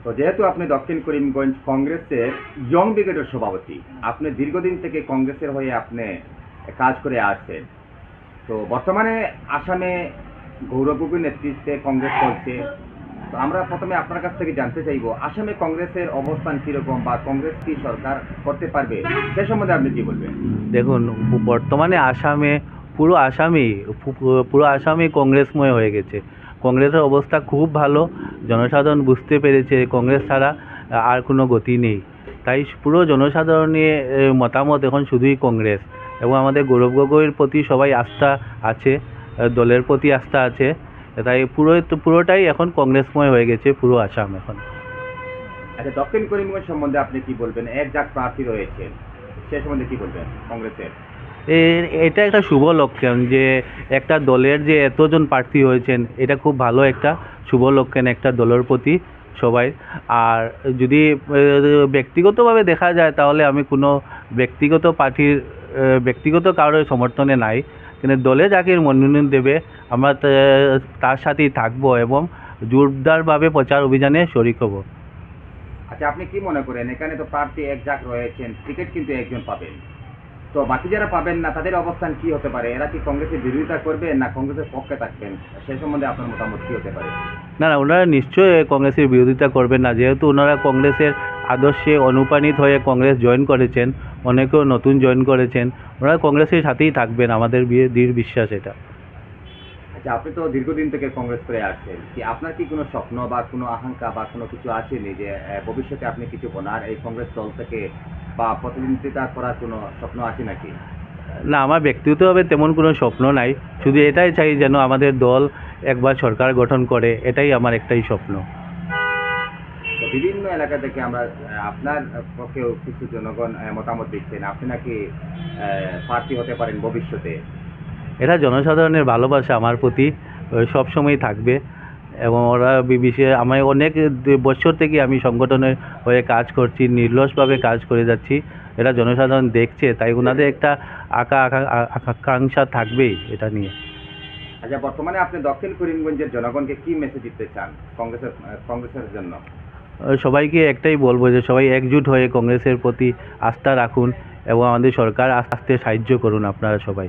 তো যেহেতু আপনি দক্ষিণ করিমগঞ্জ কংগ্রেসের ইয়ং ব্রিগেডের সভাপতি, আপনি দীর্ঘদিন থেকে কংগ্রেসের হয়ে আপনি কাজ করে আসছেন। তো বর্তমানে আসামে গৌরব গগৈর নেতৃত্বে কংগ্রেস চলছে। তো আমরা প্রথমে আপনার কাছ থেকে জানতে চাইব আসামে কংগ্রেসের অবস্থান কীরকম বা কংগ্রেস কি সরকার করতে পারবে সে সম্বন্ধে আপনি কি বলবেন? দেখুন, বর্তমানে আসামে পুরো আসামই কংগ্রেসময় হয়ে গেছে। কংগ্রেসের অবস্থা খুব ভালো। জনসাধারণ বুঝতে পেরেছে কংগ্রেস ছাড়া আর কোনো গতি নেই। তাই পুরো জনসাধারণের মতামত এখন শুধুই কংগ্রেস, এবং আমাদের গৌরব গগৈর প্রতি সবাই আস্থা আছে, দলের প্রতি আস্থা আছে। তাই পুরোটাই এখন কংগ্রেসময় হয়ে গেছে পুরো আসাম এখন। আচ্ছা, দক্ষিণ করিমগঞ্জ সম্বন্ধে আপনি কি বলবেন? একজাক প্রার্থী রয়েছে, সে সম্বন্ধে কি বলবেন কংগ্রেসের? এটা একটা শুভ লক্ষণ যে একটা দলের যে এতজন প্রার্থী হয়েছেন, এটা খুব ভালো একটা শুভ লক্ষণ একটা দলের প্রতি সবাই। আর যদি ব্যক্তিগতভাবে দেখা যায় তাহলে আমি কোনো ব্যক্তিগত পার্টির ব্যক্তিগত কারোর সমর্থনে নাই, কিন্তু দলে যাকে মনোনয়ন দেবে আমরা তার সাথেই থাকবো এবং জোরদারভাবে প্রচার অভিযানে শরিক হব। আচ্ছা, আপনি কি মনে করেন এখানে তো প্রার্থী একজাক রয়েছেন, টিকিট কিন্তু একজন পাবেন, তো বাকি যারা পাবেন না তাদের অবস্থান কি হতে পারে? এরা কি কংগ্রেসের বিরোধিতা করবে না কংগ্রেসের পক্ষে থাকবেন? সেই সম্বন্ধে আপনার মতামত কি হতে পারে? না, ওনারা নিশ্চয়ই কংগ্রেসের বিরোধিতা করবেন না, যেহেতু ওনারা কংগ্রেসের আদর্শে অনুপ্রাণিত হয়ে কংগ্রেস জয়েন করেছেন, অনেকেও নতুন জয়েন করেছেন। ওনারা কংগ্রেসের সাথেই থাকবেন, আমাদের দৃঢ় বিশ্বাস এটা। আচ্ছা, আপনি তো দীর্ঘদিন থেকে কংগ্রেস করে আসছেন, কি আপনার কি কোনো স্বপ্ন বা কোনো আকাঙ্ক্ষা বা কোনো কিছু আছে নি যে ভবিষ্যতে আপনি কিছু বনার এই কংগ্রেস দল থেকে বা প্রতিনিধিত্ব করার কোনো স্বপ্ন আছে নাকি? না, আমার ব্যক্তিগতভাবে তেমন কোনো স্বপ্ন নাই, শুধু এটাই চাই যেন আমাদের দল একবার সরকার গঠন করে, এটাই আমার একটাই স্বপ্ন। তো বিভিন্ন এলাকা থেকে আমরা আপনার পক্ষেও কিছু জনগণ মতামত দিচ্ছেন আপনি নাকি প্রার্থী হতে পারেন ভবিষ্যতে। এটা জনসাধারণের ভালোবাসা আমার প্রতি সবসময় থাকবে, এবং ওরা বিষয়ে আমি অনেক বছর থেকে আমি সংগঠনের হয়ে কাজ করছি, নির্লসভাবে কাজ করে যাচ্ছি। এটা জনসাধারণ দেখছে, তাই ওনাদের একটা আকাঙ্ক্ষা থাকবেই এটা নিয়ে। আচ্ছা, বর্তমানে আপনি দক্ষিণ করিমগঞ্জের জনগণকে কি মেসেজ দিতে চান কংগ্রেসের জন্য? সবাইকে একটাই বলবো যে সবাই একজুট হয়ে কংগ্রেসের প্রতি আস্থা রাখুন এবং আমাদের সরকার আসতে সাহায্য করুন আপনারা সবাই।